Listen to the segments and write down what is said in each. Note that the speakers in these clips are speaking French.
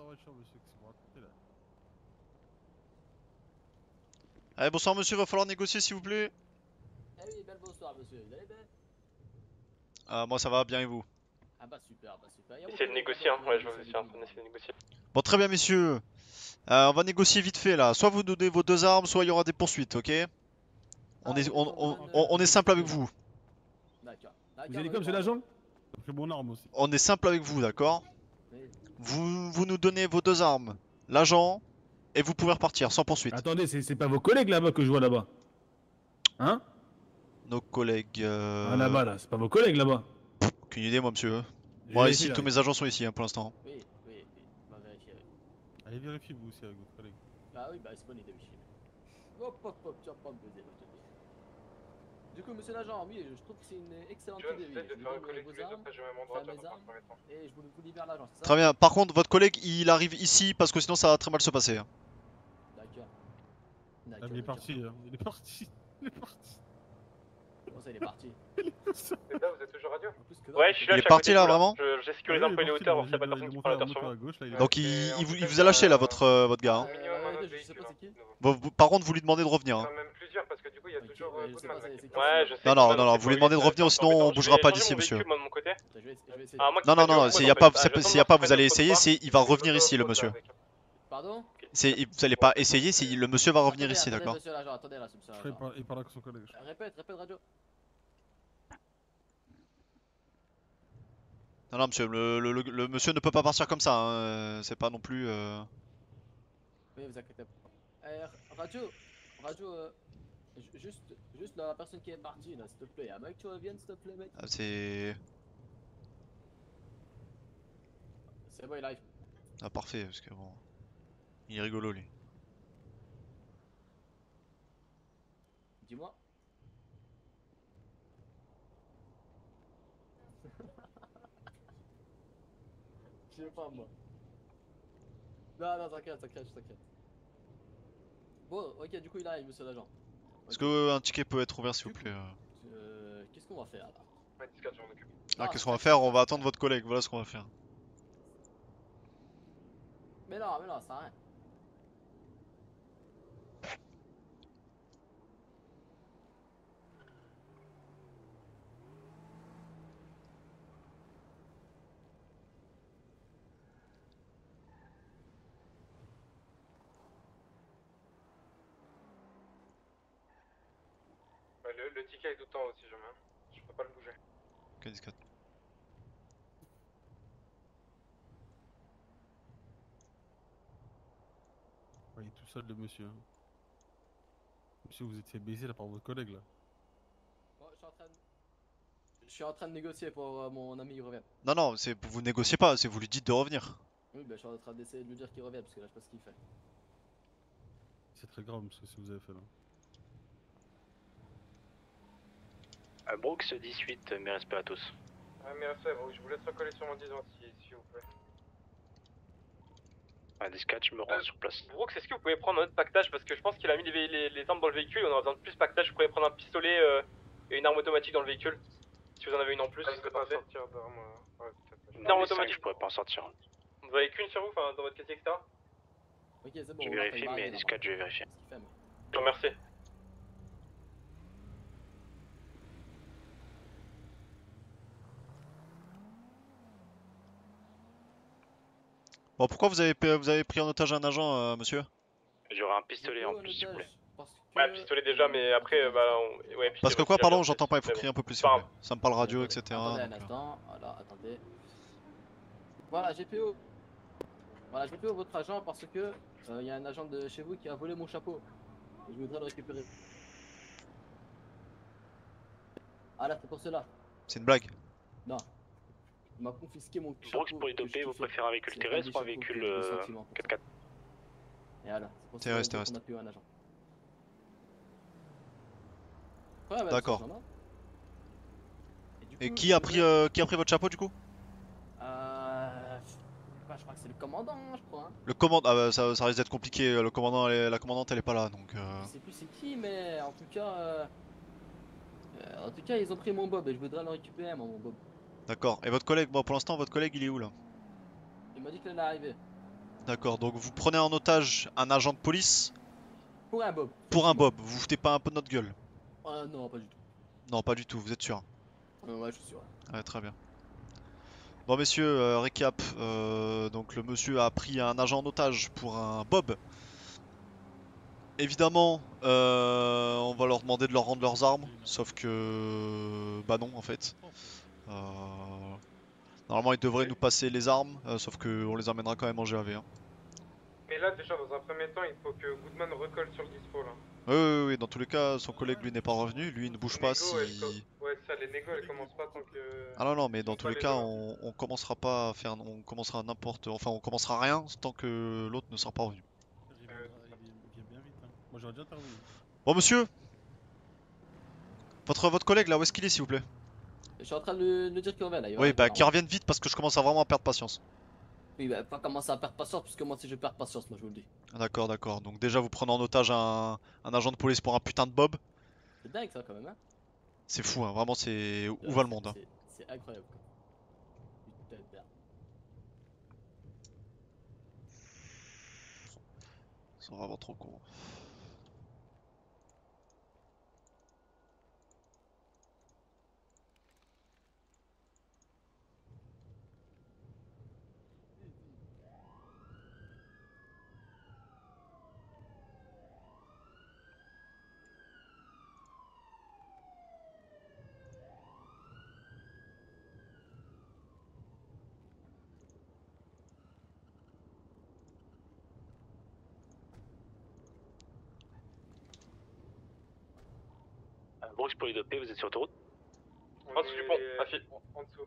la voiture, monsieur, qu'est-ce que vous racontez là? Allez, bonsoir monsieur, va falloir négocier s'il vous plaît. Eh oui, bel bonsoir monsieur, vous allez bien? Moi ça va bien et vous? Ah bah super, bah super. Essayez de négocier, hein. Ouais, je vois que vous étiez en train d'essayer de négocier. Bon très bien messieurs, on va négocier vite fait là. Soit vous donnez vos 2 armes, soit il y aura des poursuites, ok? On est simple avec vous. D'accord. Vous avez dit quoi, monsieur l'agent? J'ai pris mon arme aussi. On est simple avec vous, d'accord? Oui. Vous nous donnez vos 2 armes, l'agent, et vous pouvez repartir sans poursuite. Attendez, c'est pas vos collègues là-bas que je vois là-bas? Hein? Nos collègues... Ah là-bas là, c'est pas vos collègues là-bas? Aucune idée moi monsieur. J'ai Moi vérifié, ici là. tous mes agents sont ici hein, pour l'instant. Oui, on va vérifier. Allez, vérifiez vous aussi avec votre collègue. Ah oui, bah c'est bonne idée, monsieur. Hop, tu vas pas me baiser, je te dis. Du coup, monsieur l'agent, oui, je trouve que c'est une excellente idée. Oui. J'essaie de Je faire vous recoller donne tous les vos deux, armes, après je mets mon droit dans un premier temps. et je vous libère l'agent, c'est ça? Très bien, par contre votre collègue il arrive ici parce que sinon ça va très mal se passer. D'accord. Ah, mais il est parti, hein. Il est parti. Il est parti. Comment ça, il est parti? Les gars, vous êtes toujours radio? En plus que Ouais, je suis là, Il est je suis à parti côté de là vous, vraiment? J'ai sécurisé un peu les hauteurs, voir s'il y a pas de personne qui prend la hauteur sur moi. Donc il vous a lâché là votre gars hein. Je sais pas c'est qui. Bon, par contre vous lui demandez de revenir Il y hein. en a même plusieurs parce que du coup il y a Ok, toujours ouais, je sais pas, Goodman c'est qui qui. Ouais, je sais. Non, non, Goodman, non, non, c'est vous lui pas demandez de lui, revenir, c'est sinon on embêtant. bougera Je pas vais d'ici, changer mon monsieur. véhicule, moi, de mon côté. Je vais essayer. Ah, moi qui Non, non, prenne non, le s'il code, y a en pas, fait. s'il y a pas vous allez essayer, c'est il va revenir ici le monsieur. Pardon? Vous allez pas essayer, c'est le monsieur va revenir Attendez, ici, attendez, d'accord? monsieur l'agent, attendez là, monsieur l'agent. Il parle avec son collègue. Répète radio. Non, non, monsieur, le monsieur ne peut pas partir comme ça, hein. C'est pas non plus. Oui, vous inquiétez pas. Radio, juste la personne qui est partie là, s'il te plaît. Mec, tu reviennes, s'il te plaît, mec. C'est. C'est bon, il arrive. Ah, parfait, parce que bon. Il est rigolo lui. Dis-moi. Je sais pas, moi. Non, t'inquiète. Bon, ok, du coup, il arrive, monsieur l'agent. Est-ce que un ticket peut être ouvert s'il vous plaît? Qu'est-ce qu'on va faire là? Ouais, discret, je m'en occupe. Ah, qu'est-ce qu'on va faire? On va attendre votre collègue, voilà ce qu'on va faire. Mais non, ça sert à rien. Ouais, le ticket est tout le temps aussi, je mets. Je peux pas le bouger. Ok, discret. Ouais, il est tout seul le monsieur. Hein. Monsieur, vous étiez baisé là par votre collègue là. Bon, je suis en train de négocier pour mon ami, il revient. Non, non, vous négociez pas, c'est vous lui dites de revenir. Oui, bah je suis en train d'essayer de lui dire qu'il revient parce que là, je sais pas ce qu'il fait. C'est très grave, monsieur, ce que vous avez fait là. Brooks 18, mes respects à tous. Ah, mais assez, bon, je vous laisse recoller sur mon 10 s'il vous plaît. À dispatch, je me rends sur place. Brooks, est-ce que vous pouvez prendre un autre pactage parce que je pense qu'il a mis les armes dans le véhicule et on aura besoin de plus de pactage. Vous pourriez prendre un pistolet et une arme automatique dans le véhicule. Si vous en avez une en plus, ce serait parfait. Une arme automatique, je pourrais pas en sortir. Vous avez qu'une sur vous, enfin dans votre casier, etc. Ok, c'est bon. Je vérifie, mais dispatch, je vais vérifier. Qu'est-ce qu'il fait, mais... Je vous remercie. Bon, pourquoi vous avez pris en otage un agent, monsieur? J'aurai un pistolet en plus, s'il vous plaît. Ouais, pistolet déjà, mais après, bah, ouais, pistolet Parce que quoi, aussi, pardon, bien, j'entends pas, il faut c'est crier un peu plus, s'il bon. vous plaît. Ça me parle radio, etc. Attendez un donc, instant, voilà, attendez. Voilà, GPO. Voilà, GPO votre agent parce que il y a un agent de chez vous qui a volé mon chapeau. Et je voudrais le récupérer. Ah là, c'est pour cela. C'est une blague. Non. Il m'a confisqué mon chapeau. Brooks, pour les doper, vous préférez un véhicule terrestre ou un véhicule 4x4? Et voilà, c'est pour Terrestre. ça qu'on a pris un agent. Ouais, bah, D'accord. c'est normal. Et coup, qui a pris votre chapeau du coup? Je crois que c'est le commandant, je crois. Hein. Le commandant, ah bah, ça risque d'être compliqué, le commandant, la commandante elle est pas là donc. Je sais plus c'est qui, mais en tout cas ils ont pris mon bob et je voudrais le récupérer mon bob. D'accord. Et votre collègue, bon pour l'instant votre collègue il est où là? Il m'a dit qu'il allait arriver. D'accord, donc vous prenez en otage un agent de police Pour un Bob. pour un effectivement. Bob. Vous foutez pas un peu de notre gueule? Ah non, pas du tout. Non, pas du tout, vous êtes sûr? Ouais, je suis sûr. Ouais, très bien. Bon messieurs, récap. Donc le monsieur a pris un agent en otage pour un Bob. Évidemment, on va leur demander de leur rendre leurs armes, sauf que... Bah non en fait. Euh, Normalement ils devraient nous passer les armes, sauf que on les emmènera quand même en GAV. Hein. Mais là, déjà, dans un premier temps, il faut que Goodman recolle sur le dispo là. Oui, dans tous les cas, son collègue lui n'est pas revenu, lui il ne bouge Les pas négos, si... ouais, ça, les négos, elles commencent pas tant que. Ah non, mais Ils dans ont tous pas les les cas, dollars. on commencera pas à faire... On commencera n'importe... Enfin, on commencera rien tant que l'autre ne sera pas revenu. Il vient bien vite. Hein. Moi j'aurais déjà intervenu. Bon monsieur, votre collègue là, où est-ce qu'il est s'il vous plaît? Je suis en train de le dire qu'il revient là. Il va Oui, arriver, bah là. qu'il revienne vite parce que je commence à vraiment perdre patience. Oui, bah, pas commencer à perdre patience, puisque moi, si je perds patience, moi, je vous le dis. D'accord. Donc déjà vous prenez en otage un agent de police pour un putain de Bob. C'est dingue ça, quand même, hein. C'est fou, hein, vraiment c'est... Où Ouais, va le monde hein. C'est incroyable, quoi. Putain de merde. Ils sont vraiment trop cons. Bruce pour les 2P, vous êtes sur autoroute? En dessous du pont, à fil. En dessous.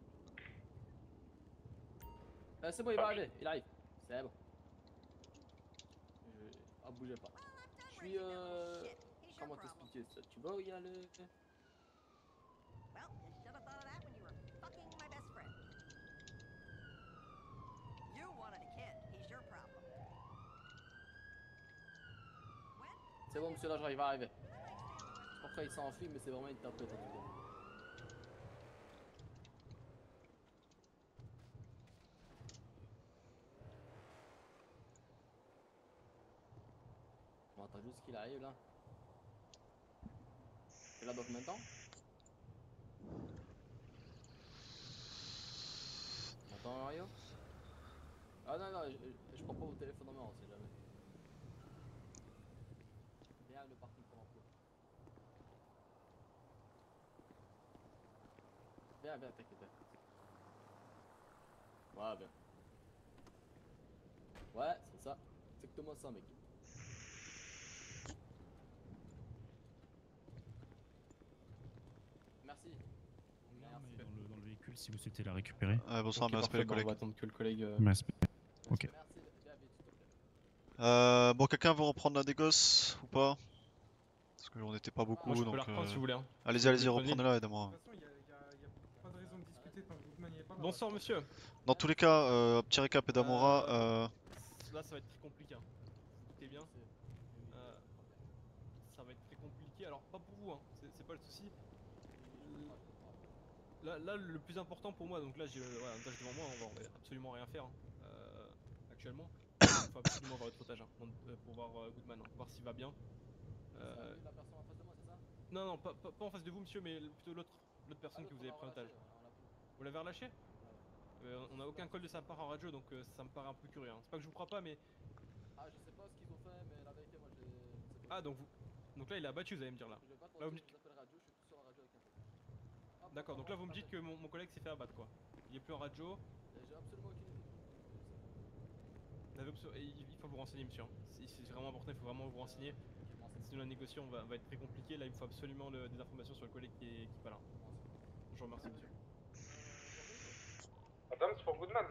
C'est bon, il va arriver, il arrive. C'est bon. Ah, bougez pas. Je suis Comment t'expliquer ça? Tu vois où il y a le... Well, you should have thought of that when you were fucking my best friend. You wanted a kid. He's your problem. C'est bon, monsieur l'agent, il va arriver. Je sais pas pourquoi il s'enfuit, mais c'est vraiment une tapette en tout cas. On attend juste qu'il arrive là. C'est là dans combien de temps? On attend Mario? Ah non, je prends pas au téléphone en main, on sait jamais. Viens le parking pour l'emploi. Viens, t'inquiète. Ouais, bien. Ouais, c'est ça. Exactement ça, mec. Merci. Dans le véhicule si vous souhaitez la récupérer. Bonsoir, Ok, merci parfait, les bah, on collègues. va attendre que le collègue. Merci. Ok. Merci, viens vite, s'il te plaît. Bon, quelqu'un veut reprendre la négoce ou pas? Parce qu'on n'était pas beaucoup, Moi je peux donc... la reprendre si vous voulez. Hein. Allez-y, reprenez-la, aidez-moi. De toute façon, il y a pas de raison de discuter tant que Goodman n'y est pas. Bonsoir monsieur. Dans tous les cas, petit récap Edamora, Là ça va être très compliqué. Hein. Écoutez bien. Ça va être très compliqué. Alors pas pour vous, hein. C'est pas le souci. Là, le plus important pour moi, donc là j'ai un otage devant moi, on va absolument rien faire hein, actuellement. Il faut absolument voir votre otage hein, pour voir Goodman, hein, voir s'il va bien. La personne en face de moi, c'est ça? Non, pas en face de vous monsieur, mais plutôt l'autre personne que vous avez pris en otage. Vous l'avez relâché? On n'a aucun call de sa part en radio, donc ça me paraît un peu curieux. Hein. C'est pas que je vous crois pas, mais... Ah, je sais pas ce qu'ils ont fait, mais la vérité, moi je sais pas. Ah, donc là il a abattu, vous allez me dire là. Je vais pas te Là, vous mentir, me je vous appelle radio, je suis plus sur la radio avec un peu. D'accord, donc là vous me dites que mon collègue s'est fait abattre quoi. Il est plus en radio. J'ai absolument aucune idée. Il faut vous renseigner monsieur. Hein. C'est vraiment important, il faut vraiment vous renseigner. Sinon la négociation va être très compliquée. Là il me faut absolument des informations sur le collègue qui est pas là. Je vous remercie monsieur. Madame, c'est pour Goodman.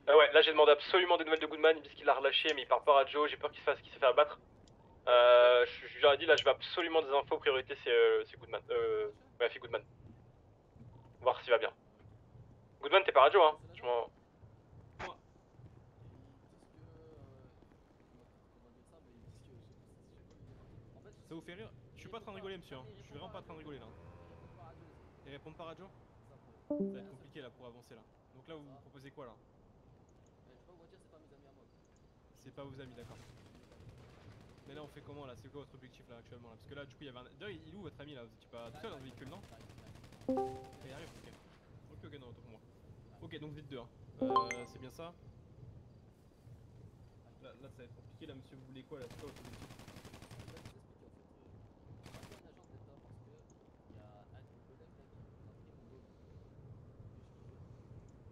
Ouais, là j'ai demandé absolument des nouvelles de Goodman, ils me disent qu'il l'a relâché mais il part pas radio, j'ai peur qu'il s'est fait abattre. Je leur ai dit là je veux absolument des infos, priorité c'est Goodman. Ouais, fait Goodman. Voir s'il va bien. Goodman t'es pas radio hein, je m'en... Ça vous fait rire? Je suis pas en train de rigoler monsieur, hein. Je suis vraiment pas en train de rigoler là. Et répondre par radio? Ça va être compliqué là pour avancer là. Donc là vous me proposez quoi là? Je sais pas où dire, c'est pas mes amis à moi. c'est pas vos amis, d'accord. Mais là on fait comment là? C'est quoi votre objectif là actuellement là? Parce que là du coup il y avait un... D'ailleurs il est où votre ami là? Vous étiez pas tout seul dans le véhicule non? Il arrive, ok. Ok non, autant pour moi. Ok donc vous êtes deux hein. C'est bien ça. Là ça va être compliqué là monsieur, vous voulez quoi là? C'est quoi votre objectif?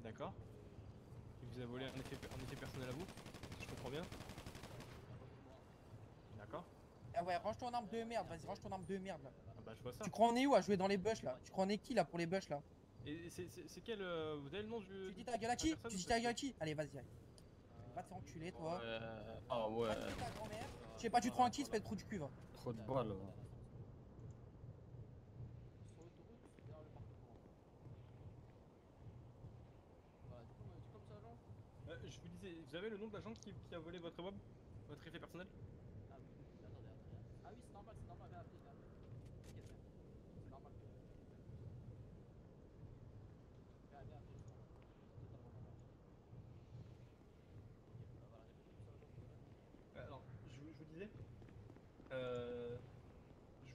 D'accord. Il vous a volé un effet personnel à vous, si je comprends bien. D'accord. Ah ouais, range ton arme de merde, vas-y, range ton arme de merde là. Ah bah je vois ça. Tu crois on est où à jouer dans les bush là? Tu crois on est qui là pour les bush là? Et c'est quel... vous avez le nom du... Tu dis ta gueule à qui? Tu dis ta gueule à qui? Allez, vas-y, allez. Va te faire enculer toi. Ah ouais. Va tuer ta grand-mère. Je sais pas, tu te rends qui, espèce de trou du cul va. Trop de balles. Je vous disais, vous avez le nom de l'agent qui a volé votre mob? Votre effet personnel? Ah oui, attendez. Ah oui, c'est normal, viens appeler, viens appeler. C'est normal. Viens appeler. Alors, je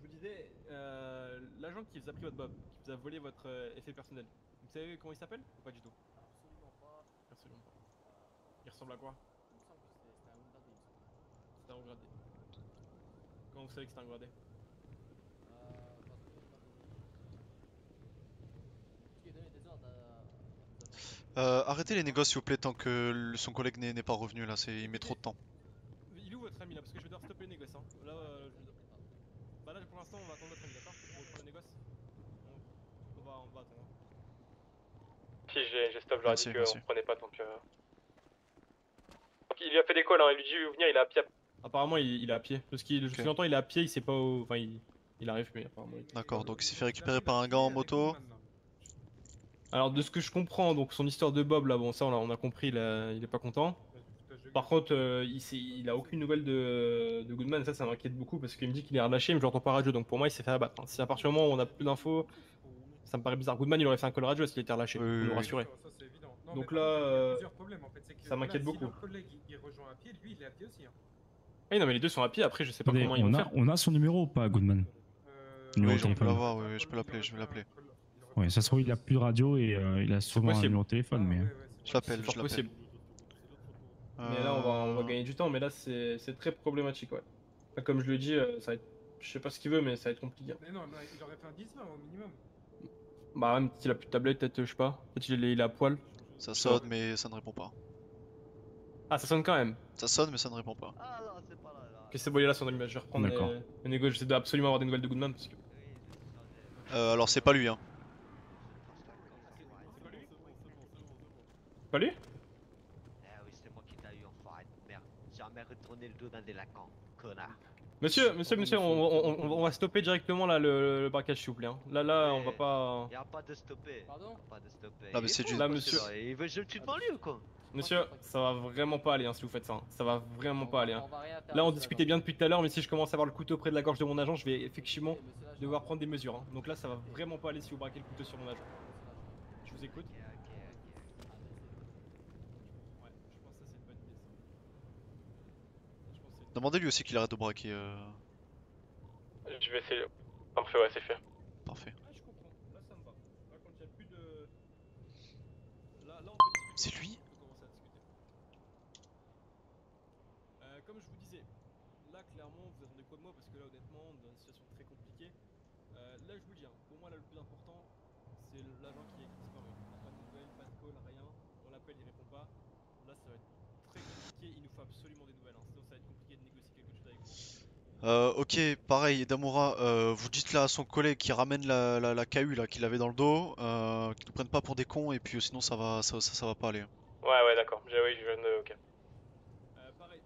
vous disais... l'agent qui vous a pris votre mob, qui vous a volé votre effet personnel, vous savez comment il s'appelle? Ou pas du tout? Absolument pas. Absolument pas. Il ressemble à quoi? Il me semble que c'était un Wundadé. C'est un haut gradé. Comment vous savez que c'est un gradé? Parce que il a donné des ordres à... Arrêtez les négoces s'il vous plaît tant que son collègue n'est pas revenu là, il met trop de temps. Il est où votre ami là? Parce que je vais devoir stopper les négoces hein. Là, bah là pour l'instant on va attendre votre ami, d'accord? Pour reprendre les négoces. On va attendre. Si j'ai stop, j'aurais dit Merci. qu'on prenait pas tant que... Donc il lui a fait des calls, hein. Il lui dit venir, il est à pied. Apparemment il est à pied. Parce qu'il Ok. longtemps il est à pied, il sait pas où... Enfin il arrive mais apparemment... D'accord, donc il s'est fait récupérer par un gars en moto. Alors de ce que je comprends, donc son histoire de Bob là, bon ça on a compris, il est pas content. Par contre il a aucune nouvelle de Goodman, ça m'inquiète beaucoup parce qu'il me dit qu'il est relâché mais je l'entends pas radio, donc pour moi il s'est fait abattre. Si à partir du moment où on a plus d'infos, ça me paraît bizarre. Goodman il aurait fait un call radio s'il était relâché, pour nous rassurer. Donc là, ça m'inquiète beaucoup. Si le collègue il rejoint à pied, lui il est à pied aussi. Oui non mais les deux sont à pied, après je sais pas comment ils vont faire. On a son numéro ou pas, Goodman? Numéro Oui, de on peut téléphone. l'avoir, oui, je peux l'appeler, je vais l'appeler. Ouais, ça se trouve, il a plus de radio et il a souvent un possible. numéro de téléphone, mais. Je l'appelle, C'est fort je l'appelle. possible. Mais là on va gagner du temps, mais là c'est très problématique ouais. Enfin, comme je le dis, ça va être... je sais pas ce qu'il veut mais ça va être compliqué. Mais non, il aurait fait un 10-20 au minimum. Bah même s'il a plus de tablette, peut-être je sais pas. Peut-être il est à poil. Ça sonne mais ça ne répond pas. Ah ça sonne quand même. Ça sonne mais ça ne répond pas. Ah non, c'est pas là. Ok c'est bon, il est là son allumage, je vais reprendre D'accord. les négos, j'essaie absolument avoir des nouvelles de Goodman parce que... Alors c'est pas lui hein. Pas lui? Eh oui, c'est moi qui t'ai eu enfoiré de merde. Jamais retourné le dos d'un délinquant, connard. Monsieur, on va stopper directement là le braquage s'il vous plaît. Hein. Là on va pas... Y'a pas de stopper. Pardon? Pas de stopper. Ah, mais c'est du- Là monsieur, Il veut que je le tue devant lui ou quoi? monsieur, ça va vraiment pas aller hein, si vous faites ça. Hein. Ça va vraiment pas aller. Hein. On va rien faire, Là on monsieur discutait bien depuis tout à l'heure, mais si je commence à avoir le couteau près de la gorge de mon agent, je vais effectivement l'agent. Monsieur l'agent. devoir prendre des mesures. Hein. Donc là ça va vraiment pas aller si vous braquez le couteau sur mon agent. Je vous écoute. Ok. Ouais, je pense que ça c'est une bonne idée ça. Je pense que c'est une- Demandez-lui aussi qu'il arrête de braquer. Je vais essayer. Parfait, ouais, c'est fait. Parfait. Ah je comprends, là ça me va. Là quand il y a plus de... Là on peut discuter. C'est lui? On peut commencer à discuter. Comme je vous disais, là clairement vous attendez quoi de moi parce que là honnêtement on est dans une situation très compliquée. Là je vous le dis, hein, pour moi là le plus important c'est l'agent qui est disparu. Pas de nouvelles, pas de call, rien. On l'appelle, il répond pas. Là ça va être très compliqué, il nous faut absolument des nouvelles. Hein. Sinon ça va être compliqué de négocier quelque chose avec vous. Ok, pareil, Damura, vous dites là à son collègue qui ramène la KU là qu'il avait dans le dos, qu'il ne prenne pas pour des cons et puis sinon ça va pas aller. Ouais, d'accord. Oui, je viens de. Ok. Pareil.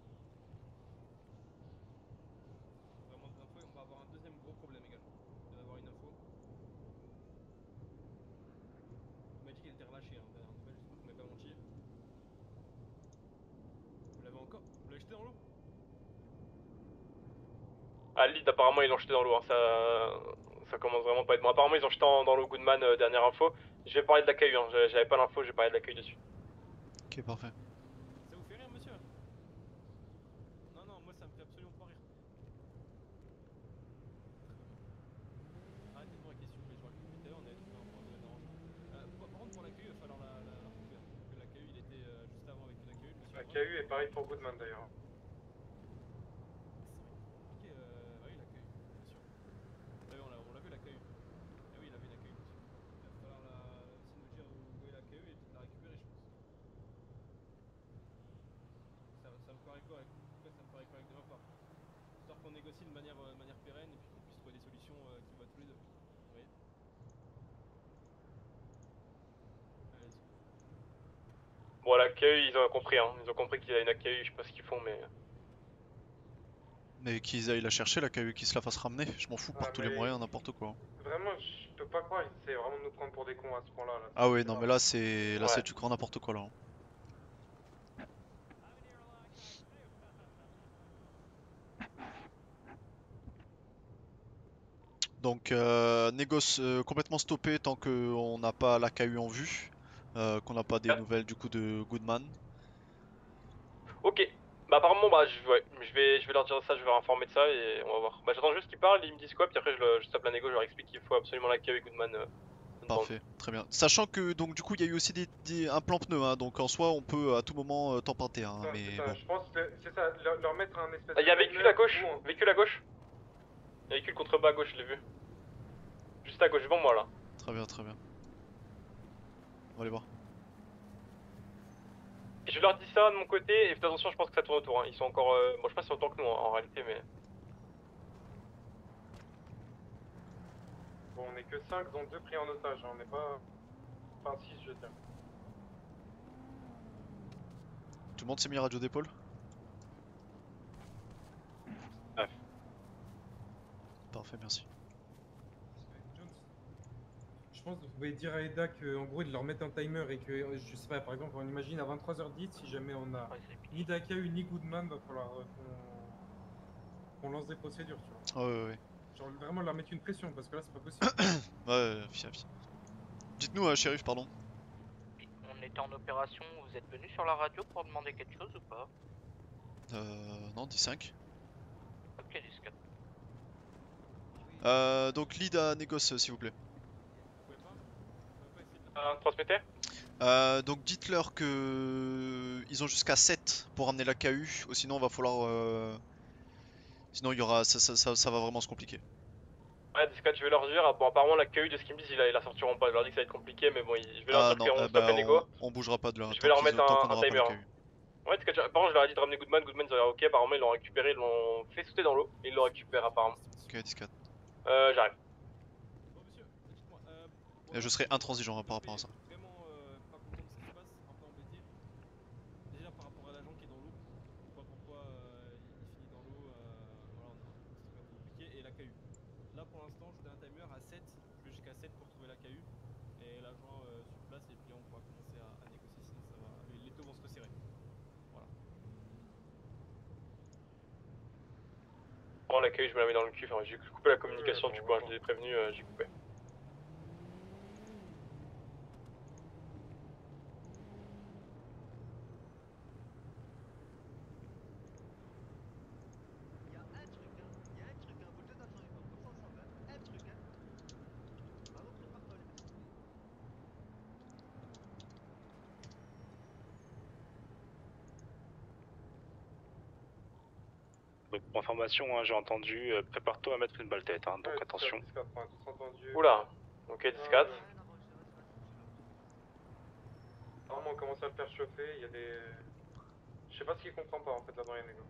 Vraiment des infos et on va avoir un deuxième gros problème également. Il va avoir une info. Il m'a dit qu'il était relâché, hein. Dernière nouvelle, j'espère qu'on m'a pas menti. Vous l'avez encore? Vous l'avez jeté dans l'eau? Ah, le lead, apparemment, ils l'ont jeté dans l'eau. Hein. Ça commence vraiment pas à être bon. Apparemment, ils ont jeté dans l'eau Goodman, dernière info. Je vais parler de l'accueil, hein. J'avais pas l'info, je vais parler de l'accueil dessus. Ok, parfait. Ça vous fait rire, monsieur? KU et pareil pour Goodman d'ailleurs. Ok, oui, l'accueil, bien sûr. On l'a vu l'accueil. Ah oui, il avait l'accueil, bien sûr. Il va falloir aussi nous dire où est l'accueil et peut-être la récupérer, je pense. Ça me paraît correct. En tout cas, ça me paraît correct de ma part. Histoire qu'on négocie de manière pérenne et puis qu'on puisse trouver des solutions qui vont à tous les deux. Vous voyez? Allez-y. Bon, l'accueil, ils ont compris, hein. Ils ont compris qu'il y a une accueil, je sais pas ce qu'ils font, mais. Mais qu'ils aillent la chercher, la KU, qu'ils se la fassent ramener. Je m'en fous par tous les mais moyens, n'importe quoi. Vraiment, je peux pas croire, ils essaient vraiment de nous prendre pour des cons à ce point-là. Là. Ah ouais, non mais là c'est Ouais. tu crois n'importe quoi là. Donc négoce complètement stoppé tant qu'on n'a pas la KU en vue, qu'on n'a pas des nouvelles du coup de Goodman. Ok. Bah apparemment, bah je vais leur dire ça, je vais leur informer de ça et on va voir. Bah j'attends juste qu'ils parlent, ils me disent quoi, puis après je tape la négo, je leur explique qu'il faut absolument l'accueil Goodman. Parfait, très bien. Sachant que donc du coup il y a eu aussi un plan pneu, hein, donc en soi on peut à tout moment t'emprunter, hein, Ça, mais ça, bon. je pense que c'est ça, leur mettre un espèce Il y a de véhicule à gauche, ou un- véhicule à gauche. Il y a véhicule contrebas à gauche, je l'ai vu. Juste à gauche, devant moi là. Très bien, très bien. On va aller voir. Et je leur dis ça de mon côté, et faites attention, je pense que ça tourne autour. Hein. Ils sont encore. Bon, je sais pas si autant que nous en réalité, mais. Bon, on est que 5, dont 2 pris en otage, hein. On n'est pas. Enfin, 6, je veux dire. Tout le monde s'est mis radio d'épaule? Ouais. Parfait, merci. Je pense que vous pouvez dire à Eda qu'en gros, ils leur mettent un timer et que, je sais pas, par exemple, on imagine à 23h10, si jamais on a ni Dakayu ni Goodman, va falloir qu'on lance des procédures, tu vois. Ouais. Genre vraiment leur mettre une pression, parce que là, c'est pas possible. Ouais, fiaf. Dites-nous, shérif, pardon. On était en opération, vous êtes venu sur la radio pour demander quelque chose ou pas? Non, 10-5. Ok, 10-4. Donc lead à négoce s'il vous plaît. Transmettez. Donc dites-leur que ils ont jusqu'à 7 pour ramener la KU, ou sinon va falloir sinon il y aura ça va vraiment se compliquer. Ouais, Discord, je vais leur dire. Bon, apparemment, l'accueil de ce qu'ils me disent, ils la sortiront pas. Je leur dis que ça va être compliqué, mais bon, je vais leur dire qu'on stoppe les négo. on bougera pas de là. Je vais leur mettre un timer. Pas Hein. Ouais, Discord, apparemment, je leur ai dit de ramener Goodman. Goodman, ils ont l'air ok. Apparemment, ils l'ont récupéré, ils l'ont fait sauter dans l'eau. Et ils l'ont récupéré, apparemment. Ok, 10-4. J'arrive. Bon, monsieur, dites-moi. Et je serai intransigeant par rapport à ça. Vraiment pas content de ce qui se passe, un peu embêté. Déjà par rapport à l'agent qui est dans l'eau, je sais pas pourquoi il finit dans l'eau, voilà, c'est un peu compliqué. Et la KU. Là pour l'instant, je fais un timer à 7, je vais jusqu'à 7 pour trouver la KU. Et l'agent sur place, et puis on pourra commencer à négocier, sinon ça va. Les taux vont se resserrer. Voilà. Bon, l'accueil, je me la mets dans le cul. Enfin, j'ai coupé la communication du coup, hein, je les ai prévenus, j'ai coupé. Donc, pour information, hein, j'ai entendu, prépare-toi à mettre une balle tête, hein, donc attention. Oula, ok, 10-4. Vraiment, on commence à le faire chauffer, il y a des... Je sais pas ce qu'il comprend pas en fait là dans les négos.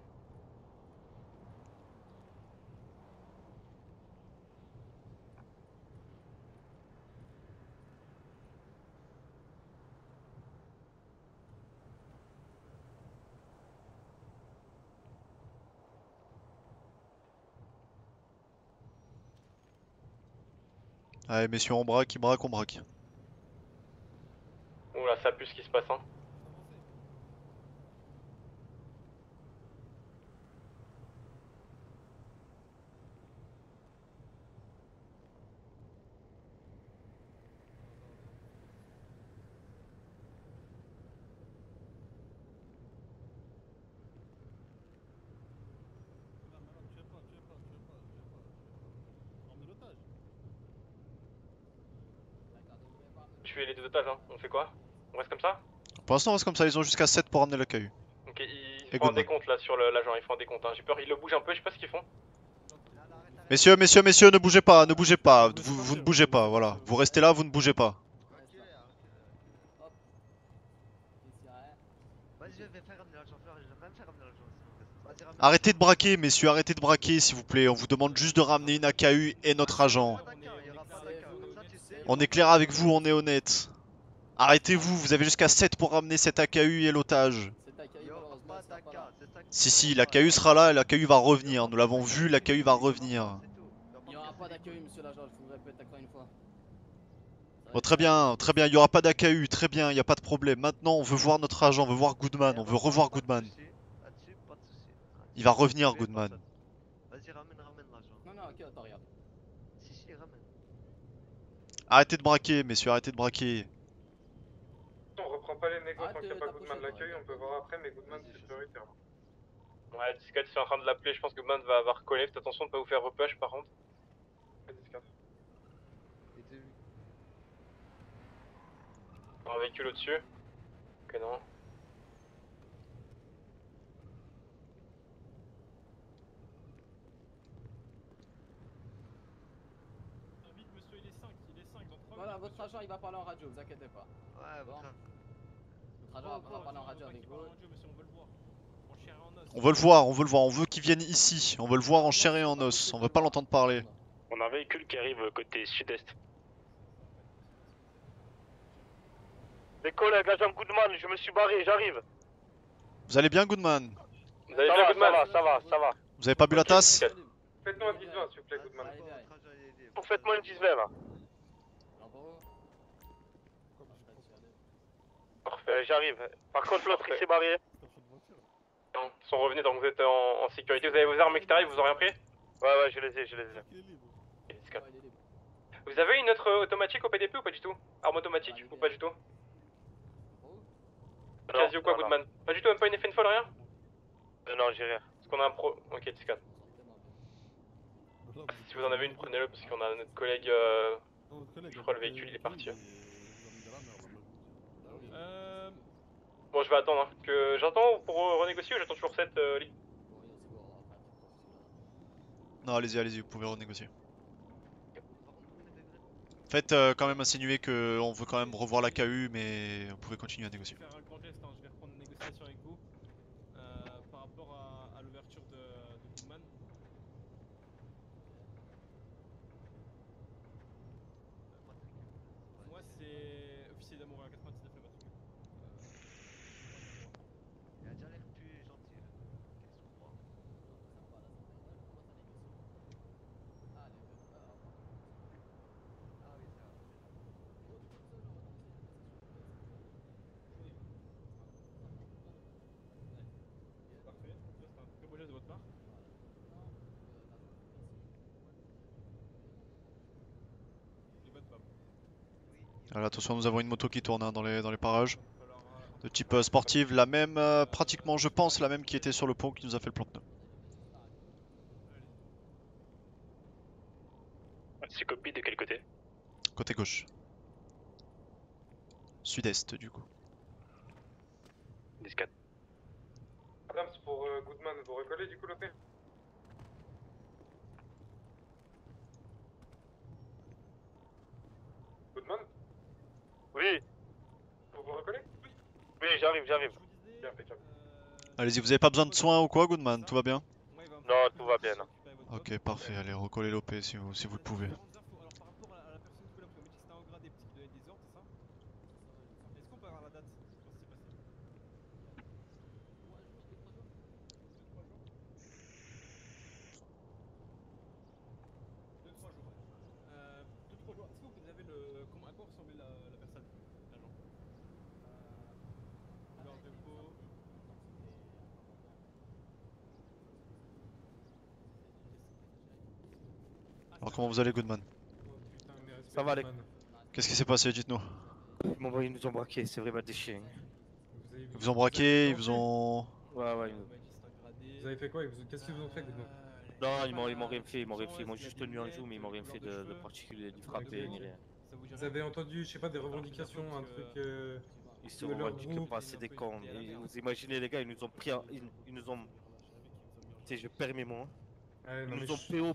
Allez messieurs, on braque, on braque. Oula, ça pue ce qui se passe, hein. Tuer les deux otages, hein. On fait quoi? On reste comme ça? Pour l'instant on reste comme ça, ils ont jusqu'à 7 pour ramener la KU. Ok, Ils font un décompte là sur l'agent, ils font un décompte. Hein. J'ai peur, ils le bougent un peu, je sais pas ce qu'ils font. Messieurs, ne bougez pas, ne bougez pas. Vous ne bougez pas, voilà. Vous restez là, vous ne bougez pas. Vas-y, je vais faire ramener l'agent, je vais même faire ramener l'agent. Vas-y, ramène. Arrêtez de braquer, messieurs, arrêtez de braquer, s'il vous plaît. On vous demande juste de ramener une AKU et notre agent. On est clair avec vous, on est honnête. Arrêtez-vous, vous avez jusqu'à 7 pour ramener cette AKU et l'otage. Si, l'AKU sera là et l'AKU va revenir. Nous l'avons vu, l'AKU va revenir. Il n'y aura pas d'accueil, monsieur l'agent, je vous le répète encore une fois. Oh, très bien, il n'y aura pas d'AKU, très bien, il n'y a pas de problème. Maintenant, on veut voir notre agent, on veut voir Goodman, on veut revoir Goodman. Il va revenir, Goodman. Vas-y, ramène l'agent. Non, ok, attends, regarde. Si, ramène. Arrêtez de braquer, messieurs, arrêtez de braquer. On reprend pas les négos tant qu'il n'y a pas Goodman l'accueil, on peut voir après, mais Goodman c'est prioritaire. Ouais, 10-4 ils sont en train de l'appeler, je pense que Goodman va avoir recollé. Faites attention de pas vous faire repush par contre. 10-4. Un véhicule au-dessus. Ok, non. Voilà, votre agent il va parler en radio, vous inquiétez pas. Ouais, Bon. votre Votre agent va parler en radio avec vous. On veut le voir, on veut qu'il vienne ici. On veut le voir en chair et en os, on veut pas l'entendre parler. On a un véhicule qui arrive côté sud-est. Les collègues, agent Goodman, je me suis barré, j'arrive. Vous allez bien, Goodman? Vous allez bien, Goodman? Ça va. Vous avez pas bu la tasse? Faites-nous un 10-20 s'il vous plaît, Goodman. Faites-moi une 10-20 là. Parfait, j'arrive. Par contre, l'autre il s'est barré. Non, ils sont revenus donc vous êtes en sécurité. Vous avez vos armes extérieures, vous ont rien pris? Ouais, je les ai. Vous avez une autre automatique au PDP ou pas du tout? Arme automatique ou pas du tout? Quasi ou quoi, Goodman? Pas du tout, même pas une FN-Fall, rien? Non, j'ai rien. Parce qu'on a un pro. Ok, 10-4. Si vous en avez une, prenez-le parce qu'on a notre collègue. Je crois le véhicule il est parti. Bon, je vais attendre. Hein. Que j'attends pour renégocier ou j'attends toujours 7 Lee? Non, allez-y, vous pouvez renégocier. Faites quand même insinuer qu'on veut quand même revoir la KU, mais on pouvait continuer à négocier. Je vais faire un grand geste, hein. Je vais reprendre une négociation avec vous par rapport à l'ouverture de Goodman. Moi, c'est officier d'amour à 99 le mètre. Il a déjà l'air plus gentil. Qu'est-ce qu'on voit? Ah oui, ça va. Parfait, ça c'est un très beau geste de votre part. Les bonnes femmes. Alors attention, nous avons une moto qui tourne hein, dans les parages. De type sportive, la même, pratiquement je pense, la même qui était sur le pont qui nous a fait le plan de pneu. C'est copie de quel côté? Côté gauche. Sud-est du coup. 10-4. Adams pour Goodman, vous recollez du coup l'OP? Goodman? Oui, Vous recollez? oui, j'arrive. Bien, impeccable. Allez-y, vous avez pas besoin de soins ou quoi, Goodman? Tout va bien? Non, tout va bien. Ok, parfait, allez, recollez l'OP si vous le pouvez. Alors par rapport à la personne qui vous l'a pris, c'était un gradé parce qu'il donnait des ordres, c'est ça? Est-ce qu'on peut avoir la date? Quand c'est passé? 2-3 jours. 2-3 jours. Est-ce que vous avez le. À quoi ressemblait la personne? L'agent? Couleur de peau. Alors comment vous allez, Goodman? Ça va, les. Qu'est-ce qui s'est passé? Dites-nous. Ils nous ont braqué, c'est vrai, bah des chiens. Ils vous ont braqué, ils vous ont... Ouais. Vous avez fait quoi? Qu'est-ce qu'ils vous ont fait, Goodman? Non, ils m'ont rien fait, ils m'ont juste tenu en joue, mais ils m'ont rien fait de particulier, ni frappé, ni rien. Vous avez entendu, je sais pas, des revendications, un truc Ils se De leur revendiquent groupe. pas, c'est des cons. Et vous imaginez les gars, ils nous ont pris, ils nous ont... Tu sais, je permets moi. Ouais, Ils non, mais nous ont PO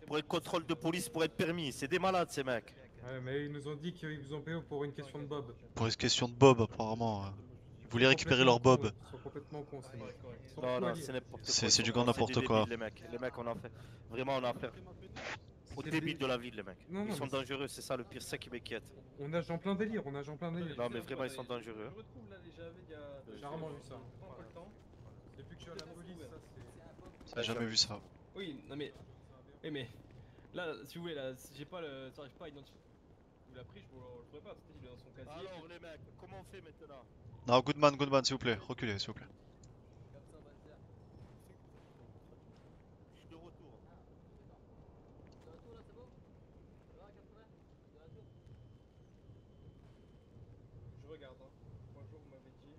pour un contrôle de police pour être permis. C'est des malades ces mecs. Ouais, mais ils nous ont dit qu'ils vous ont payé pour une question de Bob. Pour une question de Bob, apparemment. Ils voulaient récupérer leur Bob. Ils sont complètement cons, ces mecs. Ils sont Non, fous à non, lire. c'est n'importe quoi. C'est ils du sont grand vraiment- n'importe c'est des quoi. débiles, les mecs. Les mecs, on a fait. Vraiment, on a affaire aux C'est débiles des- de la ville, les mecs. Non, non, Ils sont mais dangereux, c'est ça le pire, c'est ça qui m'inquiète. On nage en plein délire, on nage en plein délire. Non, mais vraiment, ils sont dangereux. Je retrouve là les JAV il y a. J'ai rarement vu ça. Prends un peu le temps. Depuis que je suis à la police, ça c'est... J'ai jamais vu ça. Oui, non mais. Oui, mais. Là, si vous voulez, là, j'ai pas le. J'arrive pas à identifier. Vous l'avez pris, je vous le ferai pas. Peut-être il est dans son casier. Alors, les mecs, comment on fait maintenant? Non, Goodman, s'il vous plaît. Reculez, s'il vous plaît. Je suis de retour. Je regarde, hein. Bonjour, vous m'avez dit.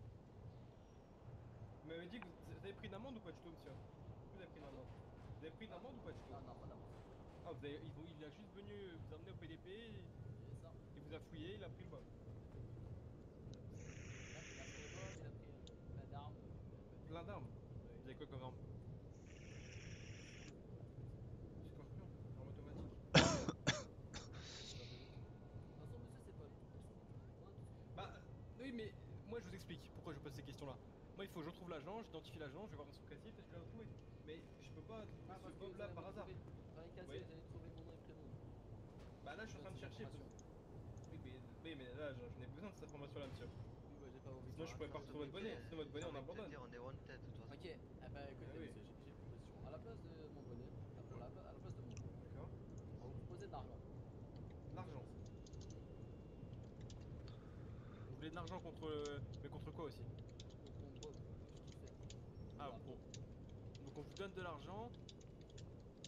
Vous m'avez dit que vous avez pris une amende ou pas du tout, monsieur? Vous avez pris une amende. Vous avez pris une amende ou pas du tout? Non, pas d'amende. Ah, il a juste venu vous emmener au PDP, il vous a fouillé, il a pris le bob. Plein d'armes. Vous avez quoi comme arme? Scorpion, arme automatique. Bah, oui, mais moi je vous explique pourquoi je pose ces questions-là. Moi, il faut que je retrouve l'agent, j'identifie l'agent, je vais voir dans son casier, peut-être que je vais le retrouver. Mais je peux pas trouver ce bob là par hasard. Dans les casiers, vous allez trouver mon nom et prénom. Bah là, je suis en train de chercher. Oui, mais là, j'en ai besoin de cette information-là, monsieur. Oui, bah, j'ai pas envie. Sinon, je pourrais pas retrouver votre bonnet. Sinon, votre bonnet, on abandonne. On est wanted de toute façon. Ok, eh ben écoutez, oui. monsieur, j'ai une proposition. À la place de mon bonnet, à la place de mon bonnet, D'accord. on va vous proposer de l'argent. L'argent. Vous voulez de l'argent contre. Mais contre quoi aussi? Contre Bob, Ah, bon. Donc, on vous donne de l'argent.